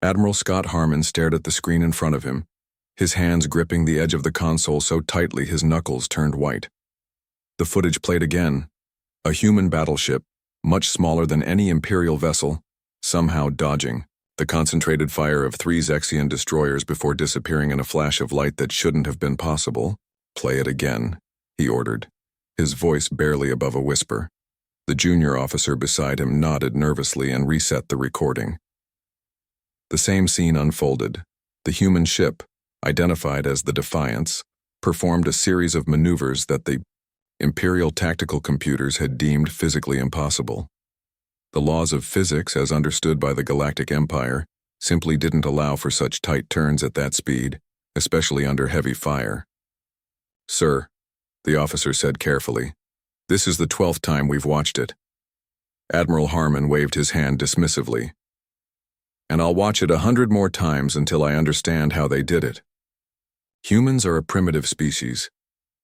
Admiral Scott Harmon stared at the screen in front of him, his hands gripping the edge of the console so tightly his knuckles turned white. The footage played again. A human battleship, much smaller than any Imperial vessel, somehow dodging the concentrated fire of 3 Zexian destroyers before disappearing in a flash of light that shouldn't have been possible. "Play it again," he ordered, his voice barely above a whisper. The junior officer beside him nodded nervously and reset the recording. The same scene unfolded. The human ship, identified as the Defiance, performed a series of maneuvers that the Imperial tactical computers had deemed physically impossible. The laws of physics, as understood by the Galactic Empire, simply didn't allow for such tight turns at that speed, especially under heavy fire. "Sir," the officer said carefully, "this is the 12th time we've watched it." Admiral Harmon waved his hand dismissively. "And I'll watch it 100 more times until I understand how they did it. Humans are a primitive species.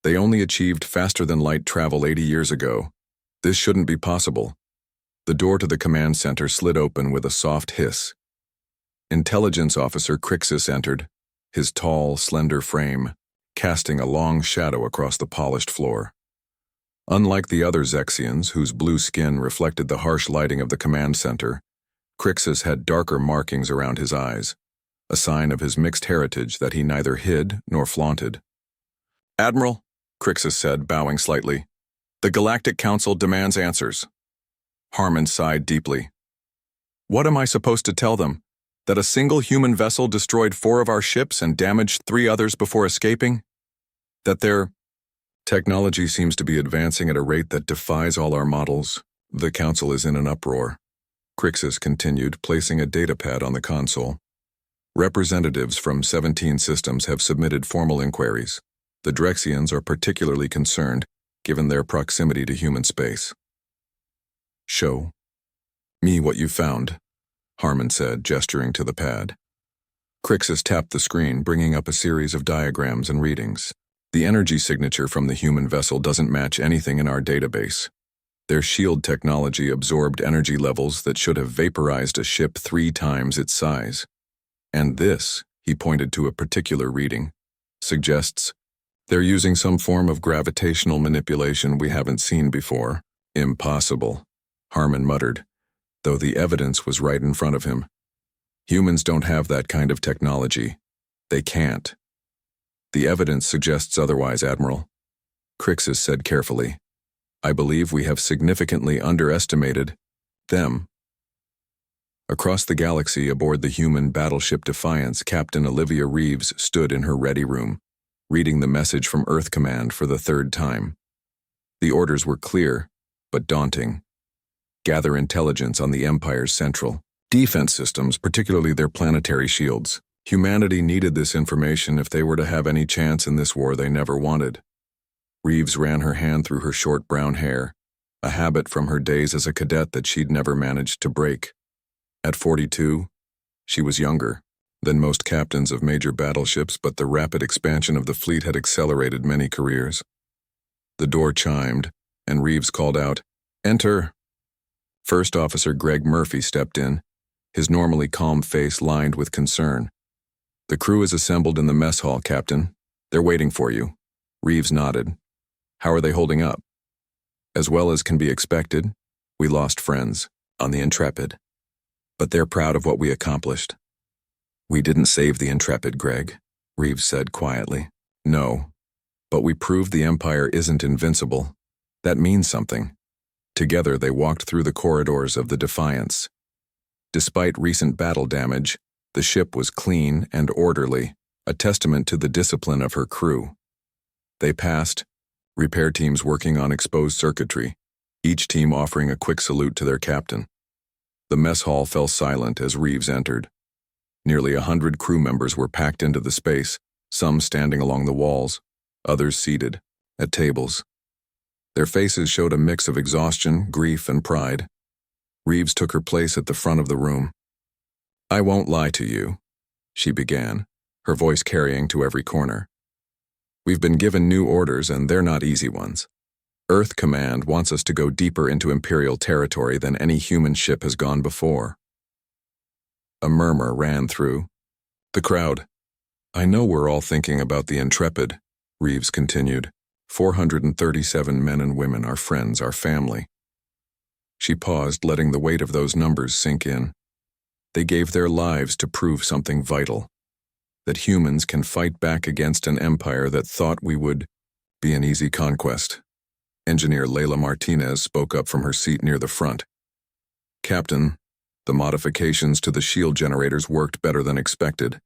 They only achieved faster-than-light travel 80 years ago. This shouldn't be possible." The door to the command center slid open with a soft hiss. Intelligence Officer Crixus entered, his tall, slender frame casting a long shadow across the polished floor. Unlike the other Zexians, whose blue skin reflected the harsh lighting of the command center, Crixus had darker markings around his eyes, a sign of his mixed heritage that he neither hid nor flaunted. "Admiral," Crixus said, bowing slightly, "the Galactic Council demands answers." Harmon sighed deeply. "What am I supposed to tell them? That a single human vessel destroyed 4 of our ships and damaged 3 others before escaping? That their technology seems to be advancing at a rate that defies all our models. The Council is in an uproar," Crixus continued, placing a datapad on the console. "Representatives from 17 systems have submitted formal inquiries. The Drexians are particularly concerned, given their proximity to human space." "Show me what you found," Harmon said, gesturing to the pad. Crixus tapped the screen, bringing up a series of diagrams and readings. "The energy signature from the human vessel doesn't match anything in our database. Their shield technology absorbed energy levels that should have vaporized a ship 3 times its size. And this," he pointed to a particular reading, "suggests they're using some form of gravitational manipulation we haven't seen before." "Impossible," Harmon muttered, though the evidence was right in front of him. "Humans don't have that kind of technology. They can't." "The evidence suggests otherwise, Admiral," Crixus said carefully. "I believe we have significantly underestimated them." Across the galaxy aboard the human battleship Defiance, Captain Olivia Reeves stood in her ready room, reading the message from Earth Command for the 3rd time. The orders were clear, but daunting. Gather intelligence on the Empire's central defense systems, particularly their planetary shields. Humanity needed this information if they were to have any chance in this war they never wanted. Reeves ran her hand through her short brown hair, a habit from her days as a cadet that she'd never managed to break. At 42, she was younger than most captains of major battleships, but the rapid expansion of the fleet had accelerated many careers. The door chimed, and Reeves called out, "Enter." First Officer Greg Murphy stepped in, his normally calm face lined with concern. "The crew is assembled in the mess hall, Captain. They're waiting for you." Reeves nodded. "How are they holding up?" "As well as can be expected. We lost friends on the Intrepid, but they're proud of what we accomplished." "We didn't save the Intrepid, Greg," Reeves said quietly. "No, but we proved the Empire isn't invincible. That means something." Together they walked through the corridors of the Defiance. Despite recent battle damage, the ship was clean and orderly, a testament to the discipline of her crew. They passed repair teams working on exposed circuitry, each team offering a quick salute to their captain. The mess hall fell silent as Reeves entered. Nearly 100 crew members were packed into the space, some standing along the walls, others seated at tables. Their faces showed a mix of exhaustion, grief, and pride. Reeves took her place at the front of the room. "I won't lie to you," she began, her voice carrying to every corner. "We've been given new orders, and they're not easy ones. Earth Command wants us to go deeper into Imperial territory than any human ship has gone before." A murmur ran through the crowd. I know we're all thinking about the Intrepid, Reeves continued. 437 men and women, our friends, our family. She paused, letting the weight of those numbers sink in. They gave their lives to prove something vital. That humans can fight back against an empire that thought we would be an easy conquest. Engineer Layla Martinez spoke up from her seat near the front. Captain, the modifications to the shield generators worked better than expected,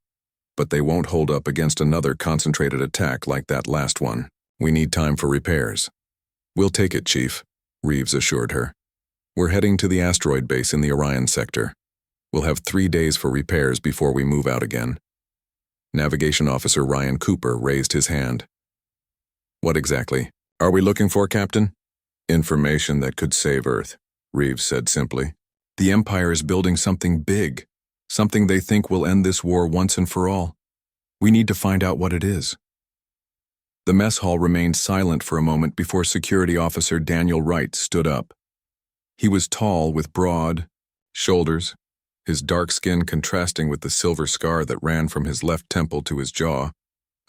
but they won't hold up against another concentrated attack like that last one. We need time for repairs. We'll take it, Chief, Reeves assured her. We're heading to the asteroid base in the Orion sector. We'll have 3 days for repairs before we move out again. Navigation Officer Ryan Cooper raised his hand. What exactly are we looking for, Captain? Information that could save Earth, Reeves said simply. The Empire is building something big, something they think will end this war once and for all. We need to find out what it is. The mess hall remained silent for a moment before Security Officer Daniel Wright stood up. He was tall with broad shoulders, his dark skin contrasting with the silver scar that ran from his left temple to his jaw,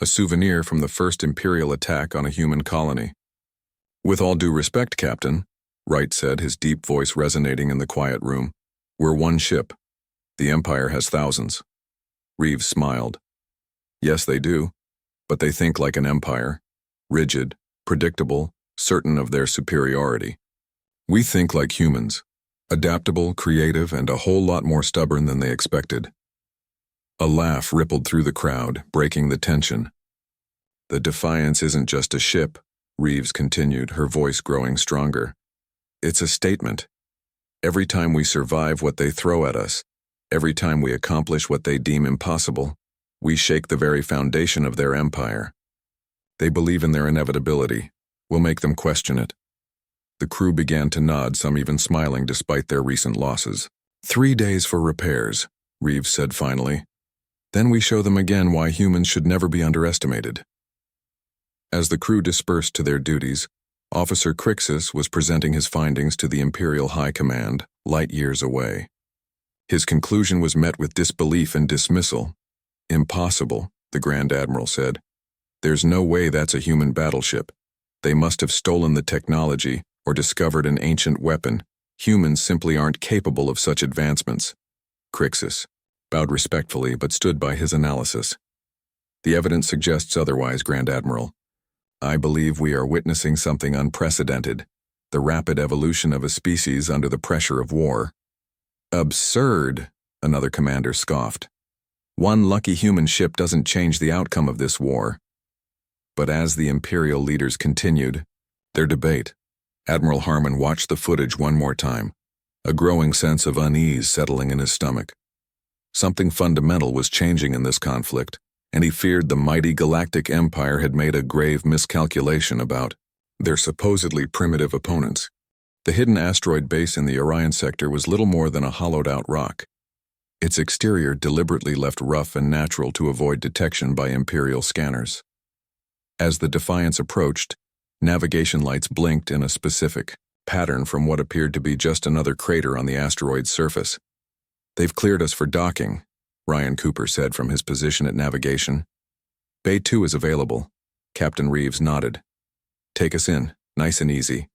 a souvenir from the first Imperial attack on a human colony. With all due respect, Captain, Wright said, his deep voice resonating in the quiet room, we're one ship. The Empire has thousands. Reeves smiled. Yes, they do, but they think like an empire, rigid, predictable, certain of their superiority. We think like humans, adaptable, creative, and a whole lot more stubborn than they expected. A laugh rippled through the crowd, breaking the tension. The Defiance isn't just a ship, Reeves continued, her voice growing stronger. It's a statement. Every time we survive what they throw at us, every time we accomplish what they deem impossible, we shake the very foundation of their empire. They believe in their inevitability. We'll make them question it. The crew began to nod, some even smiling despite their recent losses. 3 days for repairs, Reeves said finally. Then we show them again why humans should never be underestimated. As the crew dispersed to their duties, Officer Crixus was presenting his findings to the Imperial High Command, light years away. His conclusion was met with disbelief and dismissal. Impossible, the Grand Admiral said. There's no way that's a human battleship. They must have stolen the technology or discovered an ancient weapon. Humans simply aren't capable of such advancements. Crixus bowed respectfully but stood by his analysis. The evidence suggests otherwise, Grand Admiral. I believe we are witnessing something unprecedented, the rapid evolution of a species under the pressure of war. Absurd, another commander scoffed. One lucky human ship doesn't change the outcome of this war. But as the Imperial leaders continued their debate, Admiral Harmon watched the footage one more time, a growing sense of unease settling in his stomach. Something fundamental was changing in this conflict, and he feared the mighty Galactic Empire had made a grave miscalculation about their supposedly primitive opponents. The hidden asteroid base in the Orion sector was little more than a hollowed-out rock. Its exterior deliberately left rough and natural to avoid detection by Imperial scanners. As the Defiance approached, navigation lights blinked in a specific pattern from what appeared to be just another crater on the asteroid's surface. They've cleared us for docking, Ryan Cooper said from his position at navigation. Bay 2 is available. Captain Reeves nodded. Take us in, nice and easy.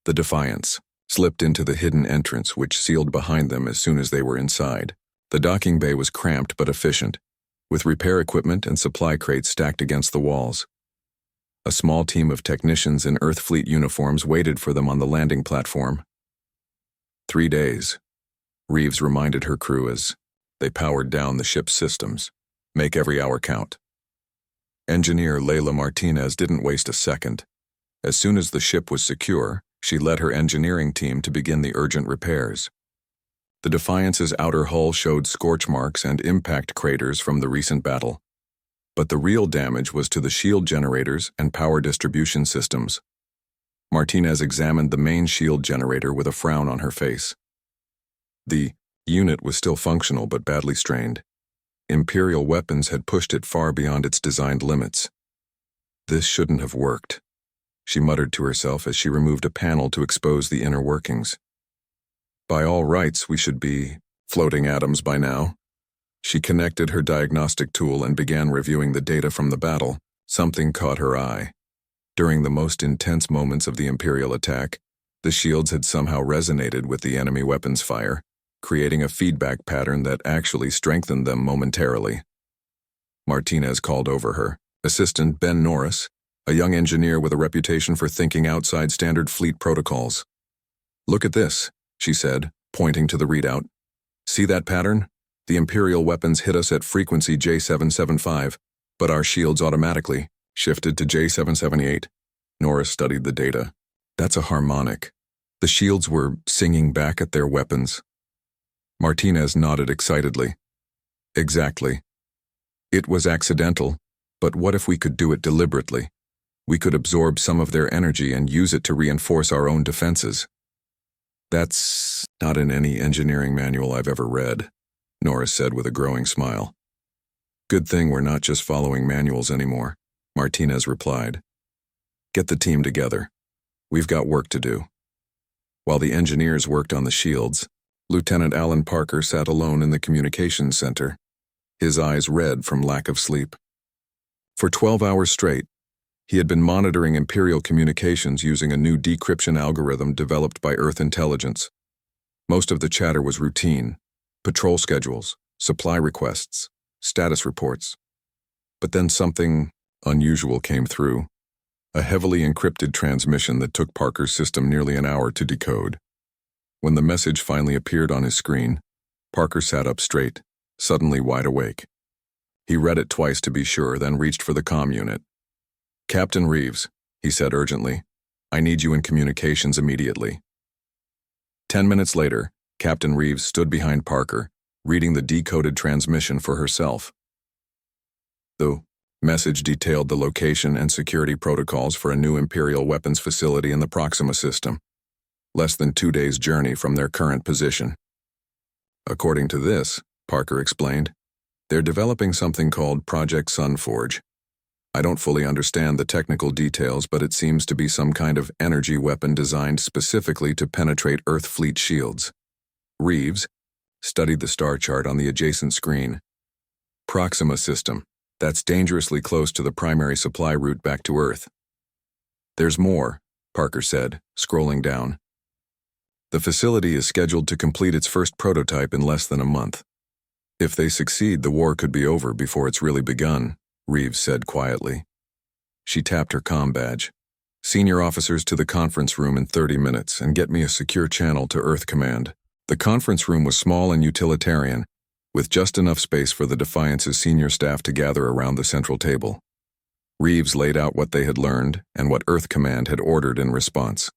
The Defiance slipped into the hidden entrance, which sealed behind them as soon as they were inside. The docking bay was cramped but efficient, with repair equipment and supply crates stacked against the walls. A small team of technicians in Earth Fleet uniforms waited for them on the landing platform. 3 days, Reeves reminded her crew as they powered down the ship's systems. Make every hour count. Engineer Layla Martinez didn't waste a second. As soon as the ship was secure, she led her engineering team to begin the urgent repairs. The Defiance's outer hull showed scorch marks and impact craters from the recent battle, but the real damage was to the shield generators and power distribution systems. Martinez examined the main shield generator with a frown on her face. The unit was still functional but badly strained. Imperial weapons had pushed it far beyond its designed limits. This shouldn't have worked, she muttered to herself as she removed a panel to expose the inner workings. By all rights, we should be Floating atoms by now. She connected her diagnostic tool and began reviewing the data from the battle. Something caught her eye. During the most intense moments of the Imperial attack, the shields had somehow resonated with the enemy weapons fire, creating a feedback pattern that actually strengthened them momentarily. Martinez called over her assistant, Ben Norris, a young engineer with a reputation for thinking outside standard fleet protocols. "Look at this," she said, pointing to the readout. "See that pattern? The Imperial weapons hit us at frequency J775, but our shields automatically shifted to J778. Norris studied the data. "That's a harmonic. The shields were singing back at their weapons." Martinez nodded excitedly. "Exactly. It was accidental, but what if we could do it deliberately? We could absorb some of their energy and use it to reinforce our own defenses." "That's not in any engineering manual I've ever read," Norris said with a growing smile. "Good thing we're not just following manuals anymore," Martinez replied. "Get the team together. We've got work to do." While the engineers worked on the shields, Lieutenant Alan Parker sat alone in the communications center, his eyes red from lack of sleep. For 12 hours straight, he had been monitoring Imperial communications using a new decryption algorithm developed by Earth intelligence. Most of the chatter was routine: patrol schedules, supply requests, status reports. But then something unusual came through. A heavily encrypted transmission that took Parker's system nearly an hour to decode. When the message finally appeared on his screen, Parker sat up straight, suddenly wide awake. He read it twice to be sure, then reached for the comm unit. "Captain Reeves," he said urgently, "I need you in communications immediately." 10 minutes later, Captain Reeves stood behind Parker, reading the decoded transmission for herself. The message detailed the location and security protocols for a new Imperial weapons facility in the Proxima system, less than 2 days' journey from their current position. "According to this," Parker explained, "they're developing something called Project Sunforge. I don't fully understand the technical details, but it seems to be some kind of energy weapon designed specifically to penetrate Earth fleet shields." Reeves studied the star chart on the adjacent screen. "Proxima system. That's dangerously close to the primary supply route back to Earth." "There's more," Parker said, scrolling down. "The facility is scheduled to complete its first prototype in less than a month. If they succeed, the war could be over before it's really begun," Reeves said quietly. She tapped her comm badge. "Senior officers to the conference room in 30 minutes and get me a secure channel to Earth Command." The conference room was small and utilitarian, with just enough space for the Defiance's senior staff to gather around the central table. Reeves laid out what they had learned and what Earth Command had ordered in response.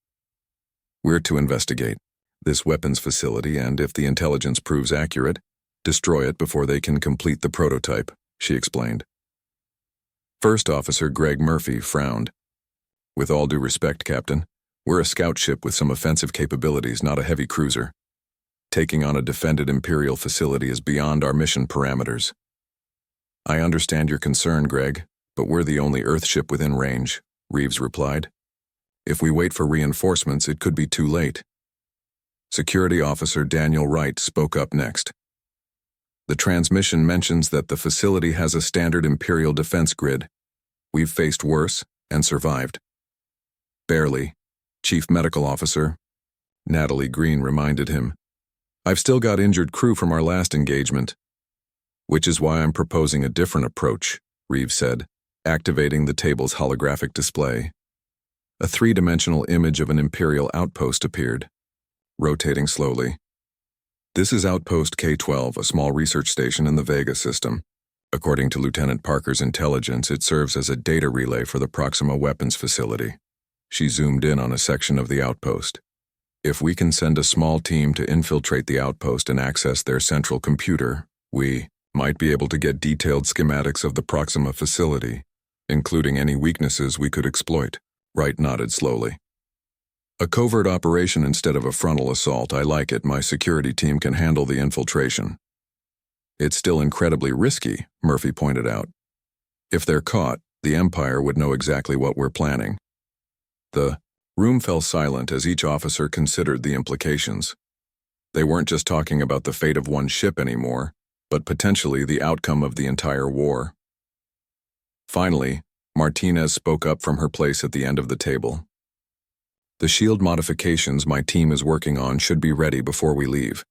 "We're to investigate this weapons facility and, if the intelligence proves accurate, destroy it before they can complete the prototype," she explained. First Officer Greg Murphy frowned. "With all due respect, Captain, we're a scout ship with some offensive capabilities, not a heavy cruiser. Taking on a defended Imperial facility is beyond our mission parameters." "I understand your concern, Greg, but we're the only Earth ship within range," Reeves replied. "If we wait for reinforcements, it could be too late." Security Officer Daniel Wright spoke up next. "The transmission mentions that the facility has a standard Imperial defense grid. We've faced worse and survived." "Barely," Chief Medical Officer Natalie Green reminded him. "I've still got injured crew from our last engagement." "Which is why I'm proposing a different approach," Reeves said, activating the table's holographic display. A three-dimensional image of an Imperial outpost appeared, rotating slowly. "This is Outpost K-12, a small research station in the Vega system. According to Lieutenant Parker's intelligence, it serves as a data relay for the Proxima weapons facility." She zoomed in on a section of the outpost. "If we can send a small team to infiltrate the outpost and access their central computer, we might be able to get detailed schematics of the Proxima facility, including any weaknesses we could exploit." Wright nodded slowly. "A covert operation instead of a frontal assault. I like it. My security team can handle the infiltration." "It's still incredibly risky," Murphy pointed out. "If they're caught, the Empire would know exactly what we're planning." The room fell silent as each officer considered the implications. They weren't just talking about the fate of one ship anymore, but potentially the outcome of the entire war. Finally, Martinez spoke up from her place at the end of the table. The shield modifications my team is working on should be ready before we leave.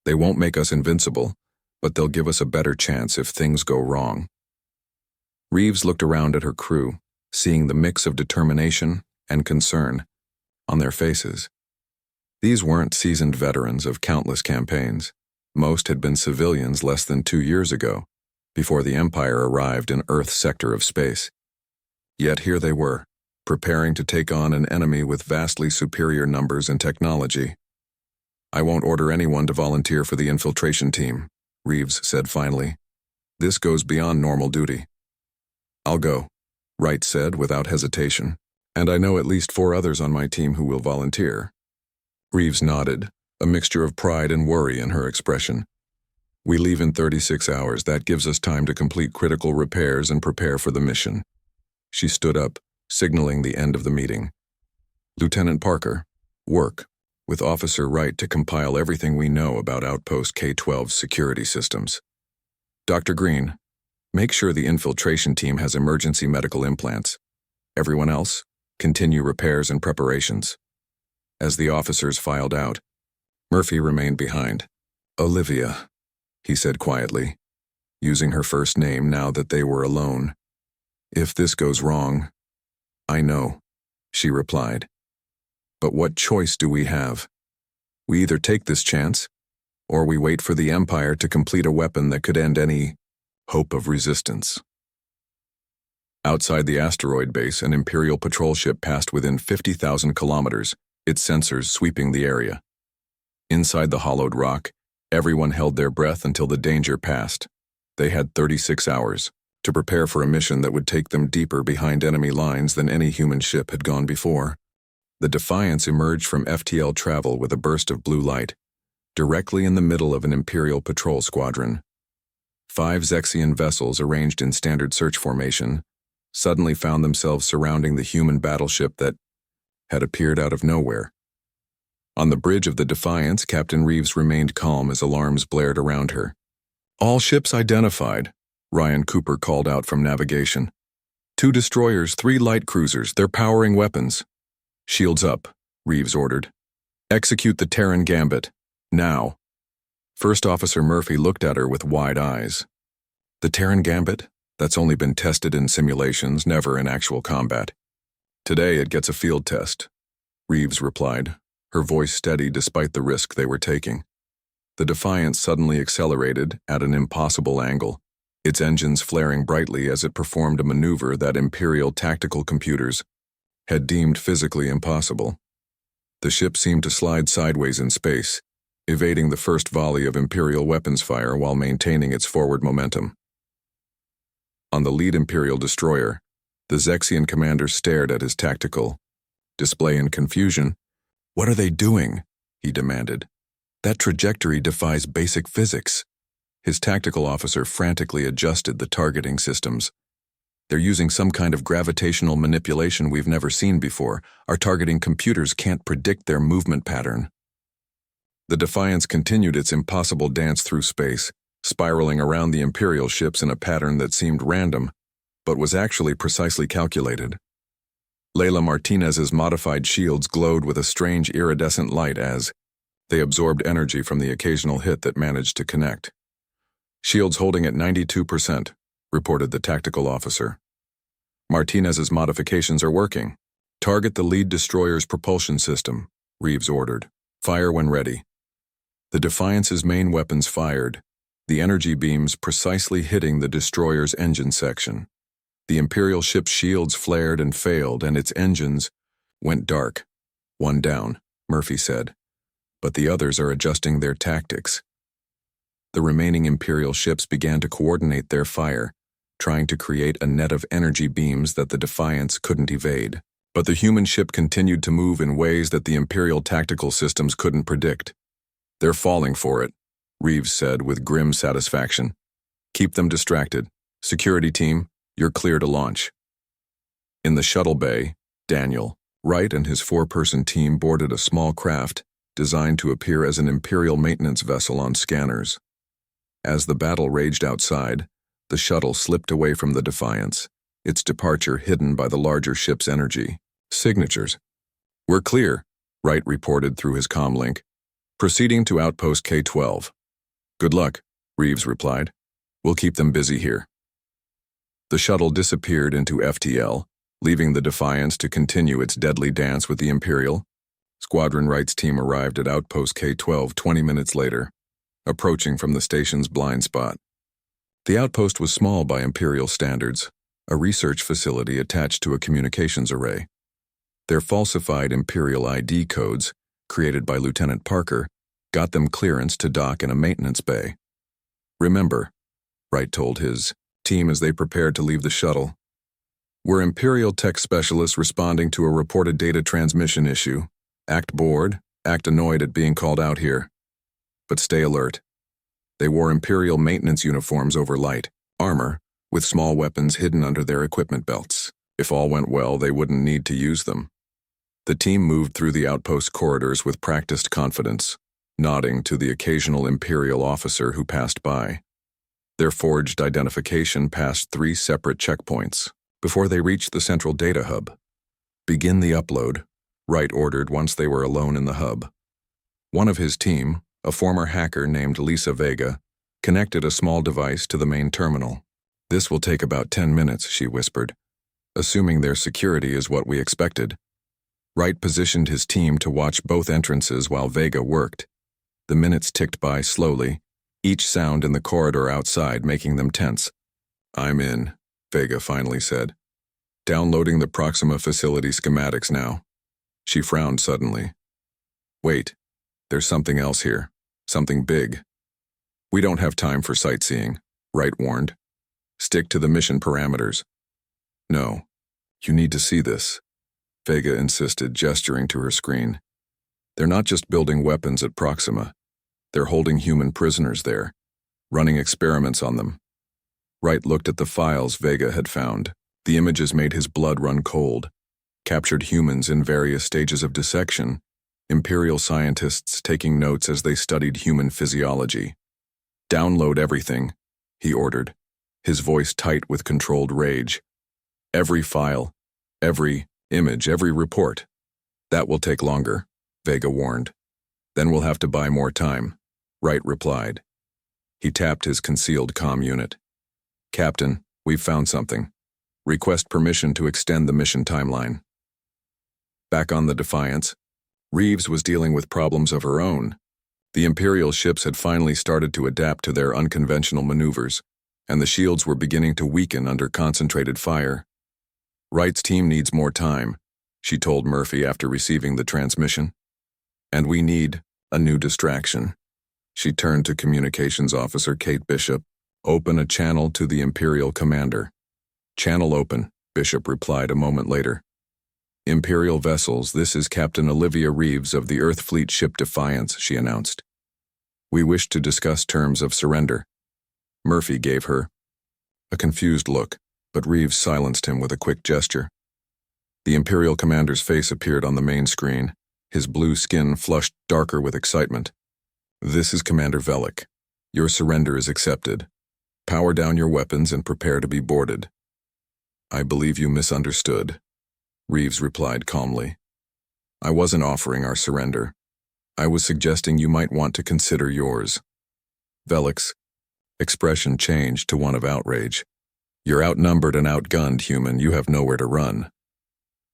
They won't make us invincible, but they'll give us a better chance if things go wrong. Reeves looked around at her crew, seeing the mix of determination and concern on their faces. These weren't seasoned veterans of countless campaigns. Most had been civilians less than 2 years ago, before the Empire arrived in Earth's sector of space. Yet here they were, preparing to take on an enemy with vastly superior numbers and technology. "I won't order anyone to volunteer for the infiltration team," Reeves said finally. "This goes beyond normal duty." "I'll go," Wright said without hesitation. "And I know at least 4 others on my team who will volunteer." Reeves nodded, a mixture of pride and worry in her expression. "We leave in 36 hours. That gives us time to complete critical repairs and prepare for the mission." She stood up, signaling the end of the meeting. "Lieutenant Parker, work with Officer Wright to compile everything we know about Outpost K-12's security systems. Dr. Green, make sure the infiltration team has emergency medical implants. Everyone else, continue repairs and preparations." As the officers filed out, Murphy remained behind. "Olivia," he said quietly, using her first name now that they were alone. "If this goes wrong—" "I know," she replied. "But what choice do we have? We either take this chance, or we wait for the Empire to complete a weapon that could end any hope of resistance." Outside the asteroid base, an Imperial patrol ship passed within 50,000 kilometers, its sensors sweeping the area. Inside the hollowed rock, everyone held their breath until the danger passed. They had 36 hours to prepare for a mission that would take them deeper behind enemy lines than any human ship had gone before. The Defiance emerged from FTL travel with a burst of blue light, directly in the middle of an Imperial patrol squadron. 5 Zexian vessels arranged in standard search formation suddenly found themselves surrounding the human battleship that had appeared out of nowhere. On the bridge of the Defiance, Captain Reeves remained calm as alarms blared around her. "All ships identified," Ryan Cooper called out from navigation. 2 destroyers, 3 light cruisers, they're powering weapons." "Shields up," Reeves ordered. "Execute the Terran Gambit. Now." First Officer Murphy looked at her with wide eyes. "The Terran Gambit? That's only been tested in simulations, never in actual combat. Today it gets a field test," Reeves replied, her voice steady despite the risk they were taking. The Defiance suddenly accelerated at an impossible angle, its engines flaring brightly as it performed a maneuver that Imperial tactical computers had deemed physically impossible. The ship seemed to slide sideways in space, evading the first volley of Imperial weapons fire while maintaining its forward momentum. On the lead Imperial destroyer, the Zexian commander stared at his tactical display in confusion. "What are they doing?" he demanded. "That trajectory defies basic physics." His tactical officer frantically adjusted the targeting systems. "They're using some kind of gravitational manipulation we've never seen before. Our targeting computers can't predict their movement pattern." The Defiance continued its impossible dance through space, spiraling around the Imperial ships in a pattern that seemed random, but was actually precisely calculated. Layla Martinez's modified shields glowed with a strange iridescent light as they absorbed energy from the occasional hit that managed to connect. "Shields holding at 92%, reported the tactical officer. "Martinez's modifications are working. Target the lead destroyer's propulsion system," Reeves ordered. "Fire when ready." The Defiance's main weapons fired, the energy beams precisely hitting the destroyer's engine section. The Imperial ship's shields flared and failed, and its engines went dark. "One down," Murphy said, "but the others are adjusting their tactics." The remaining Imperial ships began to coordinate their fire, trying to create a net of energy beams that the Defiance couldn't evade. But the human ship continued to move in ways that the Imperial tactical systems couldn't predict. "They're falling for it," Reeves said with grim satisfaction. "Keep them distracted. Security team, you're clear to launch." In the shuttle bay, Daniel, Wright and his 4-person team boarded a small craft designed to appear as an Imperial maintenance vessel on scanners. As the battle raged outside, the shuttle slipped away from the Defiance, its departure hidden by the larger ship's energy. Signatures. "We're clear," Wright reported through his comlink. "Proceeding to Outpost K-12. "Good luck," Reeves replied. "We'll keep them busy here." The shuttle disappeared into FTL, leaving the Defiance to continue its deadly dance with the Imperial. Squadron Wright's team arrived at Outpost K-12 20 minutes later, approaching from the station's blind spot. The outpost was small by Imperial standards, a research facility attached to a communications array. Their falsified Imperial ID codes, created by Lieutenant Parker, got them clearance to dock in a maintenance bay. "Remember," Wright told his team as they prepared to leave the shuttle, "we're Imperial tech specialists responding to a reported data transmission issue. Act bored, act annoyed at being called out here. But stay alert." They wore Imperial maintenance uniforms over light armor, with small weapons hidden under their equipment belts. If all went well, they wouldn't need to use them. The team moved through the outpost corridors with practiced confidence, nodding to the occasional Imperial officer who passed by. Their forged identification passed 3 separate checkpoints before they reached the central data hub. "Begin the upload," Wright ordered once they were alone in the hub. One of his team, a former hacker named Lisa Vega, connected a small device to the main terminal. "This will take about 10 minutes, she whispered, "assuming their security is what we expected." Wright positioned his team to watch both entrances while Vega worked. The minutes ticked by slowly, each sound in the corridor outside making them tense. "I'm in," Vega finally said. "Downloading the Proxima facility schematics now." She frowned suddenly. "Wait, there's something else here. Something big." "We don't have time for sightseeing," Wright warned. "Stick to the mission parameters." "No, you need to see this," Vega insisted, gesturing to her screen. "They're not just building weapons at Proxima. They're holding human prisoners there, running experiments on them." Wright looked at the files Vega had found. The images made his blood run cold. Captured humans in various stages of dissection, Imperial scientists taking notes as they studied human physiology. "Download everything," he ordered, his voice tight with controlled rage. "Every file, every image, every report. That will take longer," Vega warned. "Then we'll have to buy more time," Wright replied. He tapped his concealed comm unit. "Captain, we've found something. Request permission to extend the mission timeline." Back on the Defiance, Reeves was dealing with problems of her own. The Imperial ships had finally started to adapt to their unconventional maneuvers, and the shields were beginning to weaken under concentrated fire. "Wright's team needs more time," she told Murphy after receiving the transmission. "And we need a new distraction." She turned to Communications Officer Kate Bishop. "Open a channel to the Imperial commander." "Channel open," Bishop replied a moment later. "Imperial vessels, this is Captain Olivia Reeves of the Earth Fleet ship Defiance," she announced. "We wish to discuss terms of surrender." Murphy gave her a confused look, but Reeves silenced him with a quick gesture. The Imperial commander's face appeared on the main screen, his blue skin flushed darker with excitement. "This is Commander Velik. Your surrender is accepted. Power down your weapons and prepare to be boarded." "I believe you misunderstood," Reeves replied calmly. "I wasn't offering our surrender. I was suggesting you might want to consider yours." Velik's expression changed to one of outrage. "You're outnumbered and outgunned, human. You have nowhere to run."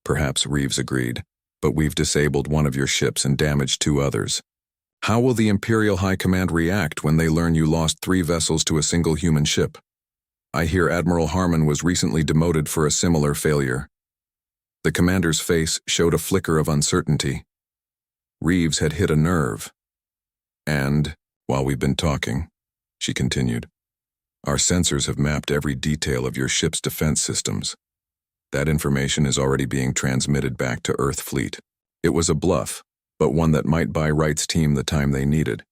"Perhaps," Reeves agreed, "but we've disabled one of your ships and damaged 2 others. How will the Imperial High Command react when they learn you lost 3 vessels to a single human ship? I hear Admiral Harmon was recently demoted for a similar failure." The commander's face showed a flicker of uncertainty. Reeves had hit a nerve. "And, while we've been talking," she continued, "our sensors have mapped every detail of your ship's defense systems. That information is already being transmitted back to Earth Fleet." It was a bluff, but one that might buy Wright's team the time they needed.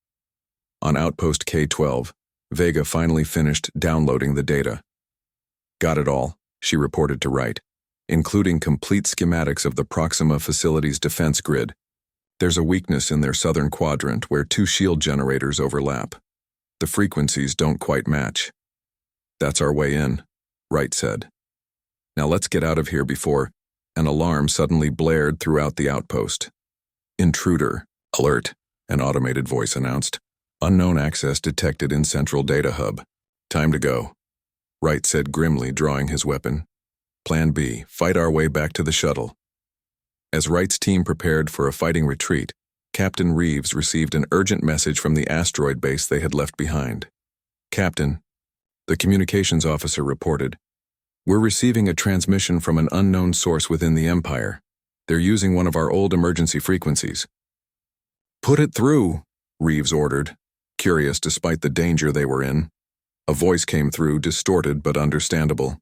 On Outpost K-12, Vega finally finished downloading the data. "Got it all," she reported to Wright, "including complete schematics of the Proxima facility's defense grid. There's a weakness in their southern quadrant where two shield generators overlap. The frequencies don't quite match. That's our way in, Wright said. Now let's get out of here before an alarm suddenly blared throughout the outpost. Intruder, alert, an automated voice announced. Unknown access detected in Central Data Hub. Time to go, Wright said grimly, drawing his weapon. Plan B, fight our way back to the shuttle. As Wright's team prepared for a fighting retreat, Captain Reeves received an urgent message from the asteroid base they had left behind. Captain, the communications officer reported, we're receiving a transmission from an unknown source within the Empire. They're using one of our old emergency frequencies. Put it through, Reeves ordered, curious despite the danger they were in. A voice came through, distorted but understandable.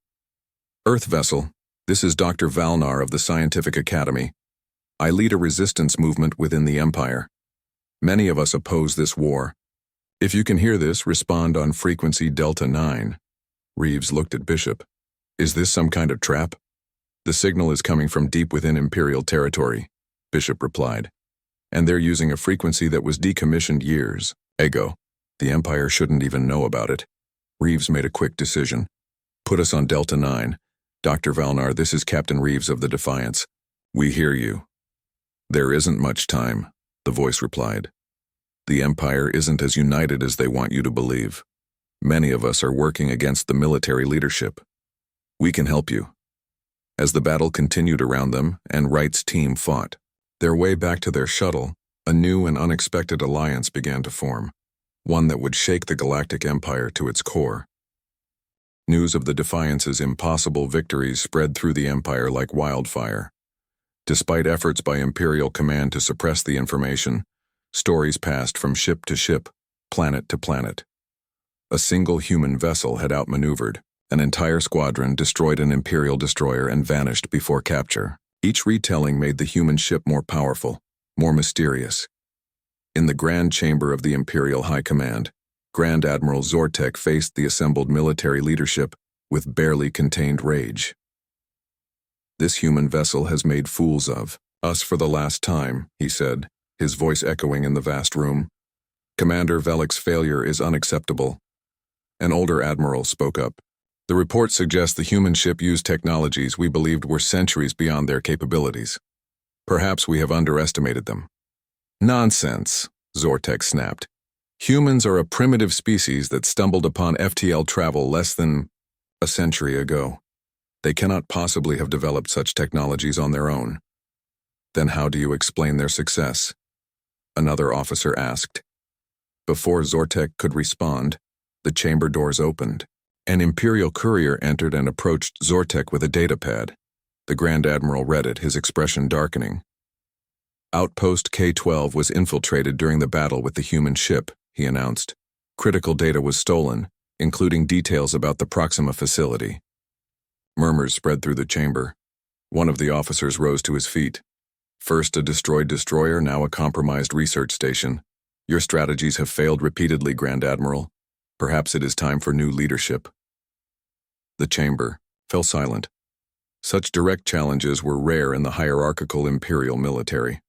Earth vessel, this is Dr. Valnar of the Scientific Academy. I lead a resistance movement within the Empire. Many of us oppose this war. If you can hear this, respond on frequency Delta 9. Reeves looked at Bishop. Is this some kind of trap? The signal is coming from deep within Imperial territory, Bishop replied. And they're using a frequency that was decommissioned years ago. The Empire shouldn't even know about it. Reeves made a quick decision. Put us on Delta 9. Dr. Valnar, this is Captain Reeves of the Defiance. We hear you. There isn't much time, the voice replied. The Empire isn't as united as they want you to believe. Many of us are working against the military leadership. We can help you. As the battle continued around them and Wright's team fought their way back to their shuttle, a new and unexpected alliance began to form, one that would shake the Galactic Empire to its core. News of the Defiance's impossible victories spread through the Empire like wildfire. Despite efforts by Imperial Command to suppress the information, stories passed from ship to ship, planet to planet. A single human vessel had outmaneuvered. An entire squadron destroyed an Imperial destroyer and vanished before capture. Each retelling made the human ship more powerful, more mysterious. In the Grand Chamber of the Imperial High Command, Grand Admiral Zortek faced the assembled military leadership with barely contained rage. This human vessel has made fools of us for the last time, he said, his voice echoing in the vast room. Commander Velik's failure is unacceptable. An older admiral spoke up. The report suggests the human ship used technologies we believed were centuries beyond their capabilities. Perhaps we have underestimated them. Nonsense, Zortek snapped. Humans are a primitive species that stumbled upon FTL travel less than a century ago. They cannot possibly have developed such technologies on their own. Then how do you explain their success? Another officer asked. Before Zortek could respond, the chamber doors opened. An Imperial courier entered and approached Zortek with a datapad. The Grand Admiral read it, his expression darkening. Outpost K-12 was infiltrated during the battle with the human ship, he announced. Critical data was stolen, including details about the Proxima facility. Murmurs spread through the chamber. One of the officers rose to his feet. First a destroyed destroyer, now a compromised research station. Your strategies have failed repeatedly, Grand Admiral. Perhaps it is time for new leadership. The chamber fell silent. Such direct challenges were rare in the hierarchical Imperial military.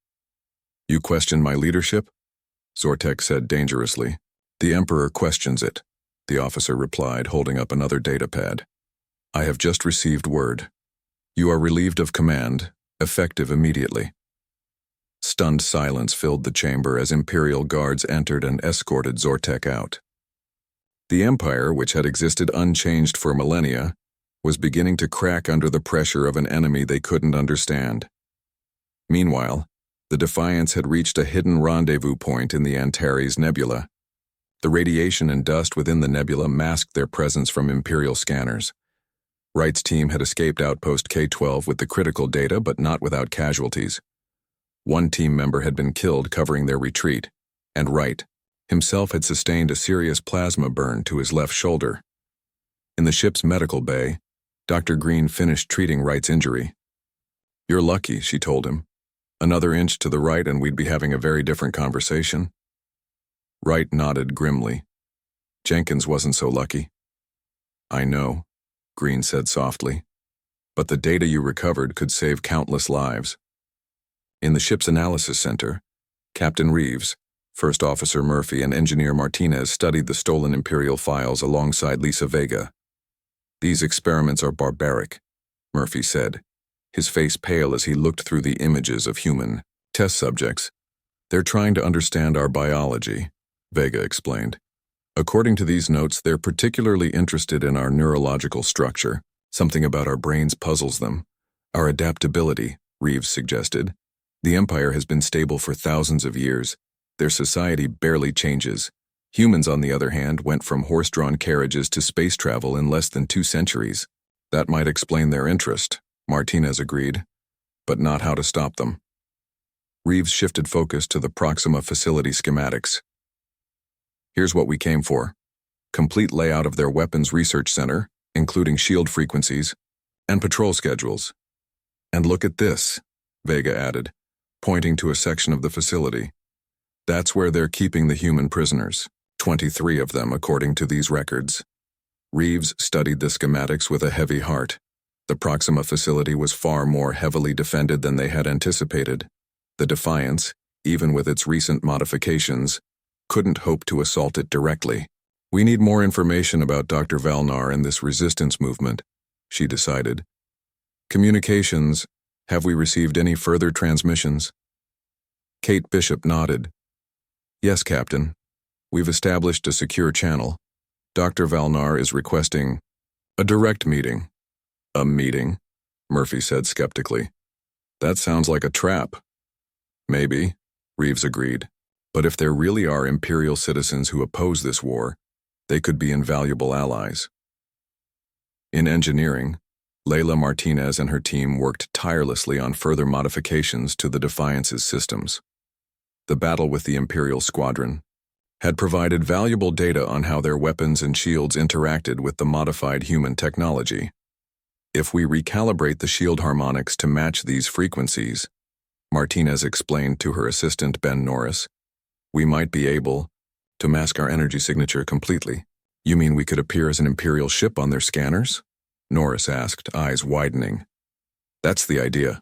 You question my leadership? Zortek said dangerously. The Emperor questions it, the officer replied, holding up another datapad. I have just received word. You are relieved of command, effective immediately. Stunned silence filled the chamber as Imperial guards entered and escorted Zortek out. The Empire, which had existed unchanged for millennia, was beginning to crack under the pressure of an enemy they couldn't understand. Meanwhile, the Defiance had reached a hidden rendezvous point in the Antares Nebula. The radiation and dust within the nebula masked their presence from Imperial scanners. Wright's team had escaped Outpost K-12 with the critical data, but not without casualties. One team member had been killed covering their retreat, and Wright himself had sustained a serious plasma burn to his left shoulder. In the ship's medical bay, Dr. Green finished treating Wright's injury. You're lucky, she told him. Another inch to the right and we'd be having a very different conversation. Wright nodded grimly. Jenkins wasn't so lucky. I know, Green said softly, but the data you recovered could save countless lives. In the ship's analysis center, Captain Reeves, First Officer Murphy, and Engineer Martinez studied the stolen Imperial files alongside Lisa Vega. "These experiments are barbaric," Murphy said, his face pale as he looked through the images of human test subjects. "They're trying to understand our biology," Vega explained. "According to these notes, they're particularly interested in our neurological structure. Something about our brains puzzles them. Our adaptability," Reeves suggested. "The Empire has been stable for thousands of years. Their society barely changes. Humans, on the other hand, went from horse-drawn carriages to space travel in less than 2 centuries. That might explain their interest," Martinez agreed, "but not how to stop them." Reeves shifted focus to the Proxima facility schematics. "Here's what we came for. Complete layout of their weapons research center, including shield frequencies, and patrol schedules. And look at this," Vega added, pointing to a section of the facility. "That's where they're keeping the human prisoners, 23 of them according to these records." Reeves studied the schematics with a heavy heart. The Proxima facility was far more heavily defended than they had anticipated. The Defiance, even with its recent modifications, couldn't hope to assault it directly. "We need more information about Dr. Valnar and this resistance movement," she decided. "Communications, have we received any further transmissions?" Kate Bishop nodded. "Yes, Captain. We've established a secure channel. Dr. Valnar is requesting a direct meeting." "A meeting?" Murphy said skeptically. "That sounds like a trap." "Maybe," Reeves agreed. "But if there really are Imperial citizens who oppose this war, they could be invaluable allies." In engineering, Layla Martinez and her team worked tirelessly on further modifications to the Defiance's systems. The battle with the Imperial squadron had provided valuable data on how their weapons and shields interacted with the modified human technology. "If we recalibrate the shield harmonics to match these frequencies," Martinez explained to her assistant Ben Norris, "we might be able to mask our energy signature completely." "You mean we could appear as an Imperial ship on their scanners?" Norris asked, eyes widening. "That's the idea,"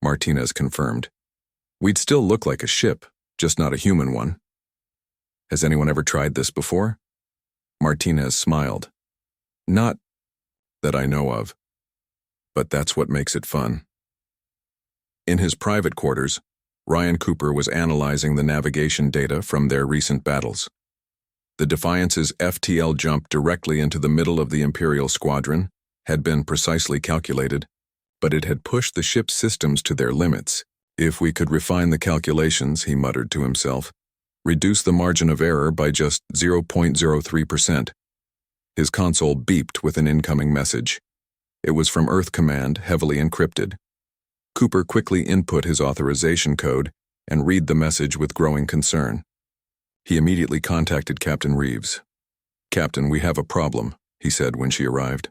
Martinez confirmed. "We'd still look like a ship, just not a human one." "Has anyone ever tried this before?" Martinez smiled. "Not that I know of. But that's what makes it fun." In his private quarters, Ryan Cooper was analyzing the navigation data from their recent battles. The Defiance's FTL jump directly into the middle of the Imperial squadron had been precisely calculated, but it had pushed the ship's systems to their limits. "If we could refine the calculations," he muttered to himself, "reduce the margin of error by just 0.03%. His console beeped with an incoming message. It was from Earth Command, heavily encrypted. Cooper quickly input his authorization code and read the message with growing concern. He immediately contacted Captain Reeves. "Captain, we have a problem," he said when she arrived.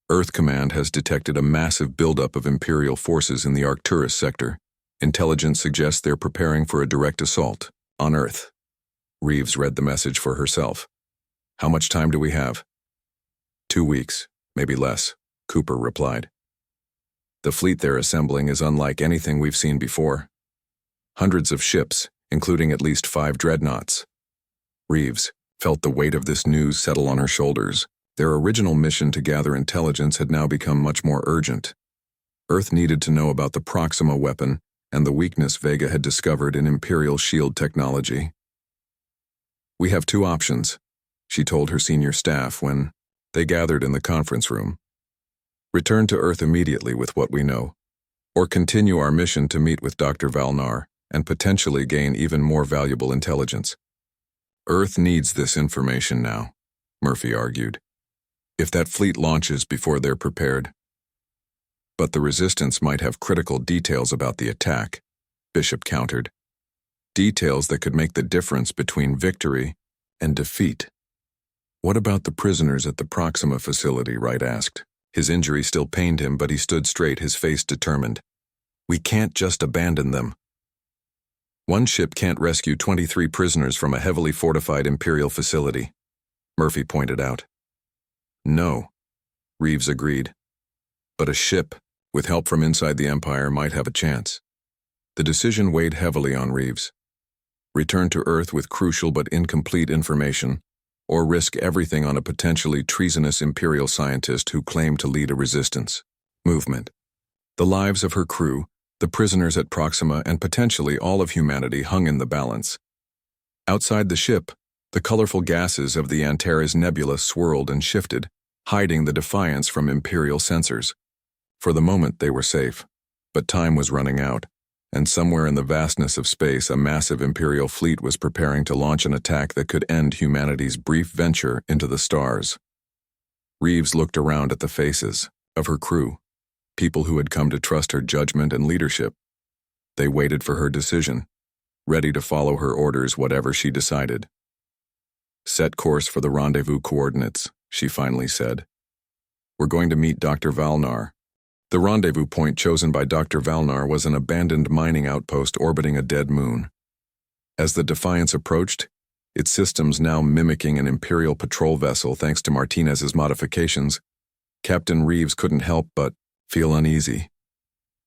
"Earth Command has detected a massive buildup of Imperial forces in the Arcturus sector. Intelligence suggests they're preparing for a direct assault on Earth." Reeves read the message for herself. "How much time do we have?" 2 weeks, maybe less," Cooper replied. "The fleet they're assembling is unlike anything we've seen before. Hundreds of ships, including at least 5 dreadnoughts." Reeves felt the weight of this news settle on her shoulders. Their original mission to gather intelligence had now become much more urgent. Earth needed to know about the Proxima weapon and the weakness Vega had discovered in Imperial shield technology. "We have 2 options," she told her senior staff when they gathered in the conference room. "Return to Earth immediately with what we know, or continue our mission to meet with Dr. Valnar and potentially gain even more valuable intelligence." "Earth needs this information now," Murphy argued. "If that fleet launches before they're prepared." "But the Resistance might have critical details about the attack," Bishop countered. "Details that could make the difference between victory and defeat." "What about the prisoners at the Proxima facility?" Wright asked. His injury still pained him, but he stood straight, his face determined. "We can't just abandon them. One ship can't rescue 23 prisoners from a heavily fortified Imperial facility," Murphy pointed out. "No," Reeves agreed. "But a ship, with help from inside the Empire, might have a chance." The decision weighed heavily on Reeves. return to Earth with crucial but incomplete information, or risk everything on a potentially treasonous Imperial scientist who claimed to lead a resistance movement. The lives of her crew, the prisoners at Proxima, and potentially all of humanity hung in the balance. Outside the ship, the colorful gases of the Antares Nebula swirled and shifted, hiding the Defiance from Imperial sensors. For the moment they were safe, but time was running out, and somewhere in the vastness of space a massive Imperial fleet was preparing to launch an attack that could end humanity's brief venture into the stars. Reeves looked around at the faces of her crew, people who had come to trust her judgment and leadership. They waited for her decision, ready to follow her orders whatever she decided. "Set course for the rendezvous coordinates," she finally said. "We're going to meet Dr. Valnar." The rendezvous point chosen by Dr. Valnar was an abandoned mining outpost orbiting a dead moon. As the Defiance approached, its systems now mimicking an Imperial patrol vessel thanks to Martinez's modifications, Captain Reeves couldn't help but feel uneasy.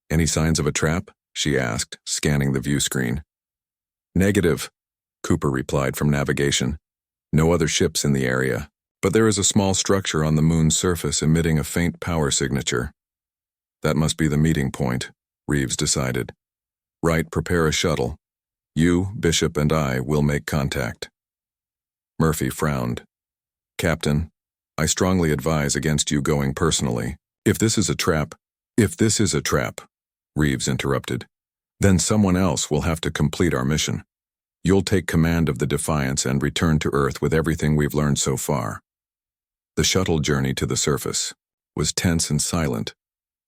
"Any signs of a trap?" she asked, scanning the view screen. "Negative," Cooper replied from navigation. "No other ships in the area, but there is a small structure on the moon's surface emitting a faint power signature." "That must be the meeting point," Reeves decided. "Right, prepare a shuttle. You, Bishop, and I will make contact." Murphy frowned. "Captain, I strongly advise against you going personally. If this is a trap, Reeves interrupted, then someone else will have to complete our mission. You'll take command of the Defiance and return to Earth with everything we've learned so far." The shuttle journey to the surface was tense and silent.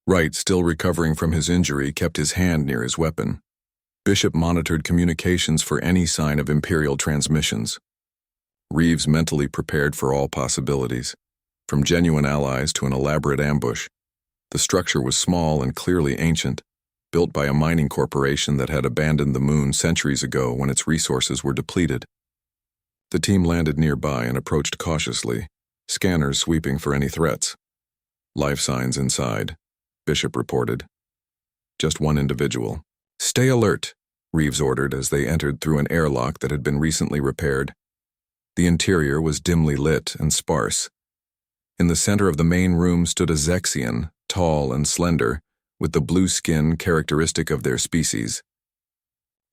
Wright, still recovering from his injury, kept his hand near his weapon. Bishop monitored communications for any sign of Imperial transmissions. Reeves mentally prepared for all possibilities, from genuine allies to an elaborate ambush. The structure was small and clearly ancient, built by a mining corporation that had abandoned the moon centuries ago when its resources were depleted. The team landed nearby and approached cautiously, scanners sweeping for any threats. "Life signs inside," Bishop reported. "Just one individual." "Stay alert," Reeves ordered as they entered through an airlock that had been recently repaired. The interior was dimly lit and sparse. In the center of the main room stood a Zexian, tall and slender, with the blue skin characteristic of their species.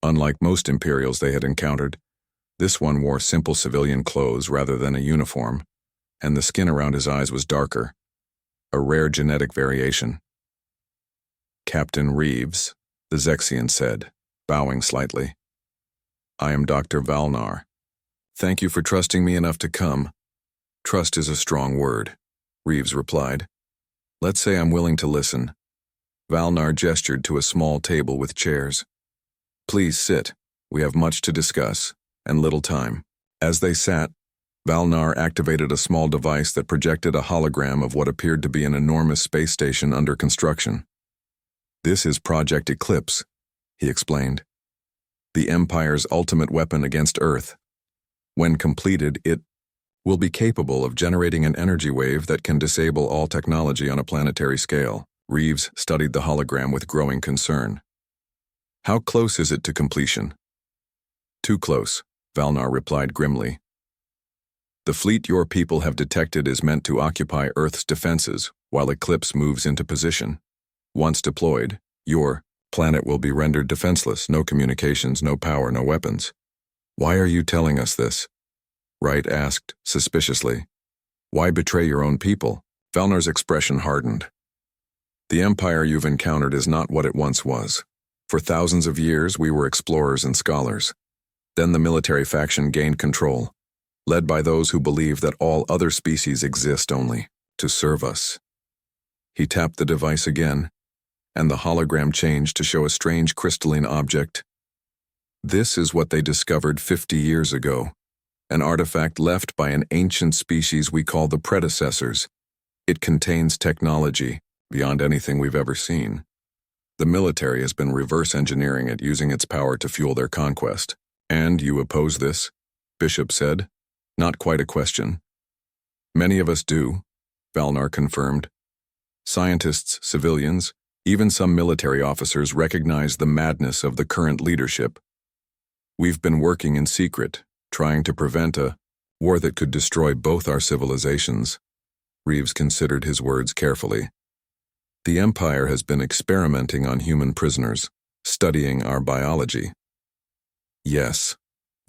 Unlike most Imperials they had encountered, this one wore simple civilian clothes rather than a uniform, and the skin around his eyes was darker, a rare genetic variation. "Captain Reeves," the Zexian said, bowing slightly. "I am Dr. Valnar. Thank you for trusting me enough to come." "Trust is a strong word," Reeves replied. "Let's say I'm willing to listen." Valnar gestured to a small table with chairs. "Please sit. We have much to discuss, and little time." As they sat, Valnar activated a small device that projected a hologram of what appeared to be an enormous space station under construction. "This is Project Eclipse," he explained. "The Empire's ultimate weapon against Earth. When completed, it will be capable of generating an energy wave that can disable all technology on a planetary scale." Reeves studied the hologram with growing concern. "How close is it to completion?" "Too close," Valnar replied grimly. "The fleet your people have detected is meant to occupy Earth's defenses while Eclipse moves into position. Once deployed, your planet will be rendered defenseless, no communications, no power, no weapons." "Why are you telling us this?" Wright asked, suspiciously. "Why betray your own people?" Valnar's expression hardened. "The Empire you've encountered is not what it once was. For thousands of years, we were explorers and scholars. Then the military faction gained control, led by those who believe that all other species exist only to serve us." He tapped the device again, and the hologram changed to show a strange crystalline object. "This is what they discovered 50 years ago, an artifact left by an ancient species we call the predecessors. It contains technology beyond anything we've ever seen. The military has been reverse engineering it, using its power to fuel their conquest." "And you oppose this?" Bishop said. "Not quite a question." "Many of us do," Valnar confirmed. "Scientists, civilians, even some military officers recognize the madness of the current leadership. We've been working in secret, trying to prevent a war that could destroy both our civilizations. Reeves considered his words carefully. The Empire has been experimenting on human prisoners, studying our biology. Yes,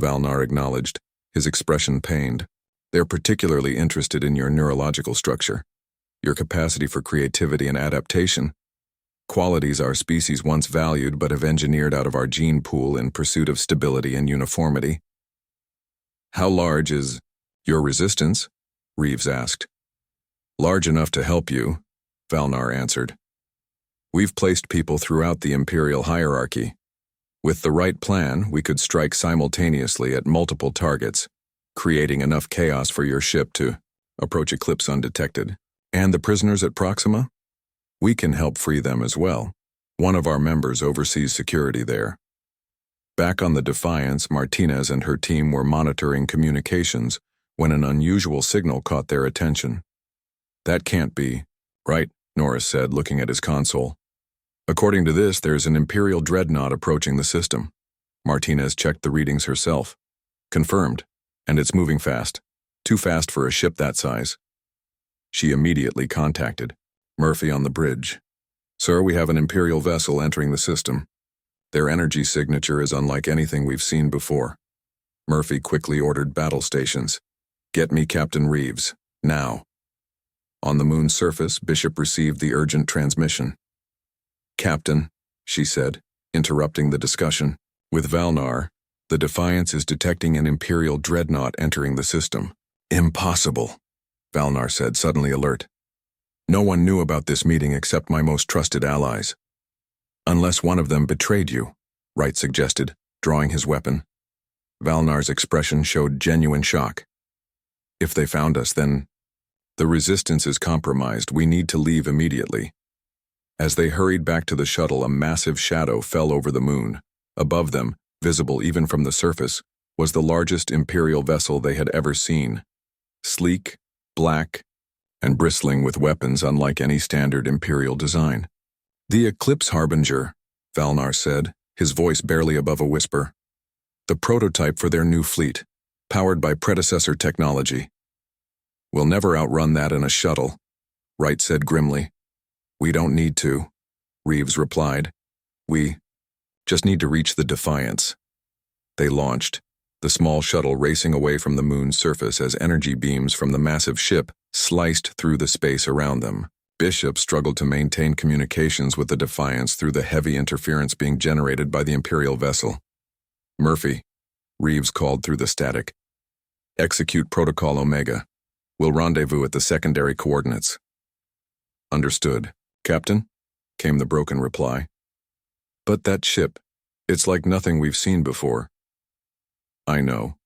Valnar acknowledged, his expression pained. They're particularly interested in your neurological structure, your capacity for creativity and adaptation, qualities our species once valued but have engineered out of our gene pool in pursuit of stability and uniformity. How large is your resistance? Reeves asked. Large enough to help you, Valnar answered. We've placed people throughout the Imperial hierarchy. With the right plan, we could strike simultaneously at multiple targets, creating enough chaos for your ship to approach Eclipse undetected. And the prisoners at Proxima? We can help free them as well. One of our members oversees security there. Back on the Defiance, Martinez and her team were monitoring communications when an unusual signal caught their attention. That can't be right, Norris said, looking at his console. According to this, there's an Imperial dreadnought approaching the system. Martinez checked the readings herself. Confirmed, and it's moving fast. Too fast for a ship that size. She immediately contacted Murphy on the bridge. Sir, we have an Imperial vessel entering the system. Their energy signature is unlike anything we've seen before. Murphy quickly ordered battle stations. Get me Captain Reeves, now. On the moon's surface, Bishop received the urgent transmission. Captain, she said, interrupting the discussion. With Valnar, the Defiance is detecting an Imperial dreadnought entering the system. Impossible, Valnar said, suddenly alert. No one knew about this meeting except my most trusted allies. Unless one of them betrayed you, Wright suggested, drawing his weapon. Valnar's expression showed genuine shock. If they found us, then the resistance is compromised. We need to leave immediately. As they hurried back to the shuttle, a massive shadow fell over the moon. Above them, visible even from the surface, was the largest Imperial vessel they had ever seen. Sleek, black, and bristling with weapons unlike any standard Imperial design. The Eclipse Harbinger, Valnar said, his voice barely above a whisper. The prototype for their new fleet, powered by predecessor technology. We'll never outrun that in a shuttle, Wright said grimly. We don't need to, Reeves replied. We just need to reach the Defiance. They launched, the small shuttle racing away from the moon's surface as energy beams from the massive ship sliced through the space around them. Bishop struggled to maintain communications with the Defiance through the heavy interference being generated by the Imperial vessel. Murphy, Reeves called through the static. Execute Protocol Omega. We'll rendezvous at the secondary coordinates. Understood, Captain, came the broken reply. But that ship, it's like nothing we've seen before. I know.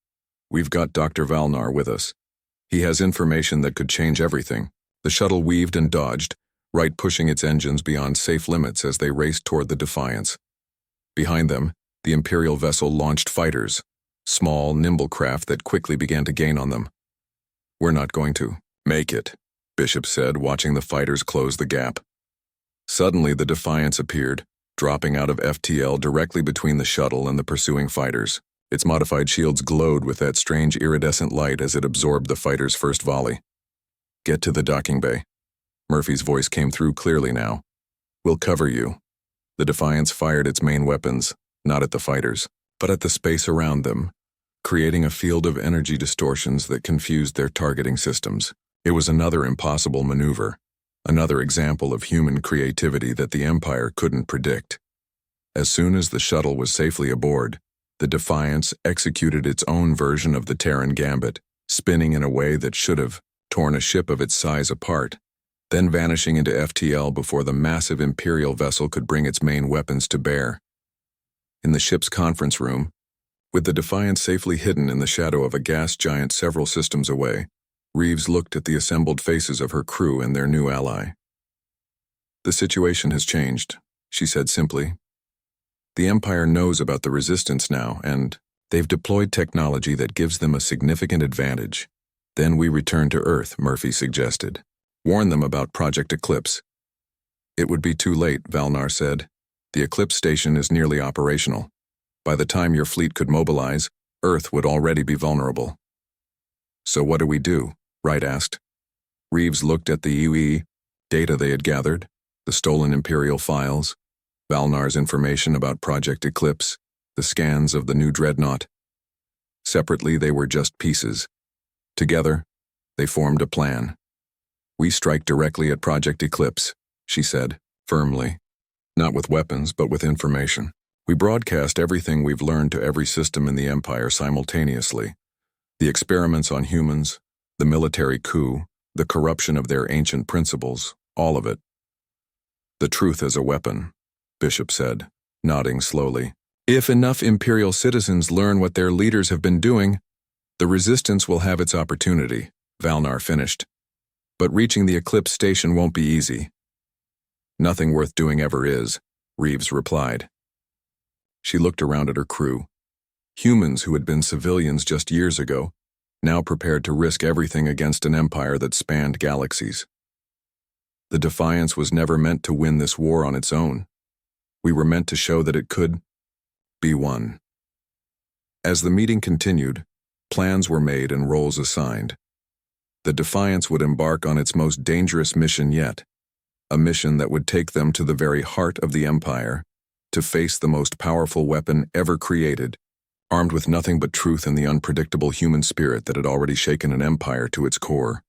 We've got Dr. Valnar with us. He has information that could change everything. The shuttle weaved and dodged, Wright pushing its engines beyond safe limits as they raced toward the Defiance. Behind them, the Imperial vessel launched fighters, small, nimble craft that quickly began to gain on them. We're not going to make it, Bishop said, watching the fighters close the gap. Suddenly, the Defiance appeared, dropping out of FTL directly between the shuttle and the pursuing fighters. Its modified shields glowed with that strange iridescent light as it absorbed the fighters' first volley. Get to the docking bay. Murphy's voice came through clearly now. We'll cover you. The Defiance fired its main weapons, not at the fighters, but at the space around them, creating a field of energy distortions that confused their targeting systems. It was another impossible maneuver, another example of human creativity that the Empire couldn't predict. As soon as the shuttle was safely aboard, the Defiance executed its own version of the Terran Gambit, spinning in a way that should have torn a ship of its size apart, then vanishing into FTL before the massive Imperial vessel could bring its main weapons to bear. In the ship's conference room, with the Defiance safely hidden in the shadow of a gas giant several systems away, Reeves looked at the assembled faces of her crew and their new ally. The situation has changed, she said simply. The Empire knows about the Resistance now, and they've deployed technology that gives them a significant advantage. Then we return to Earth, Murphy suggested. Warn them about Project Eclipse. It would be too late, Valnar said. The Eclipse station is nearly operational. By the time your fleet could mobilize, Earth would already be vulnerable. So what do we do? Wright asked. Reeves looked at the UE data they had gathered, the stolen Imperial files, Valnar's information about Project Eclipse, the scans of the new dreadnought. Separately, they were just pieces. Together, they formed a plan. We strike directly at Project Eclipse, she said, firmly. Not with weapons, but with information. We broadcast everything we've learned to every system in the Empire simultaneously. The experiments on humans, the military coup, the corruption of their ancient principles, all of it. The truth as a weapon, Bishop said, nodding slowly. If enough Imperial citizens learn what their leaders have been doing, the resistance will have its opportunity, Valnar finished. But reaching the Eclipse station won't be easy. Nothing worth doing ever is, Reeves replied. She looked around at her crew. Humans who had been civilians just years ago, now prepared to risk everything against an empire that spanned galaxies. The Defiance was never meant to win this war on its own. We were meant to show that it could be won. As the meeting continued, plans were made and roles assigned. The Defiance would embark on its most dangerous mission yet, a mission that would take them to the very heart of the Empire, to face the most powerful weapon ever created, armed with nothing but truth and the unpredictable human spirit that had already shaken an empire to its core.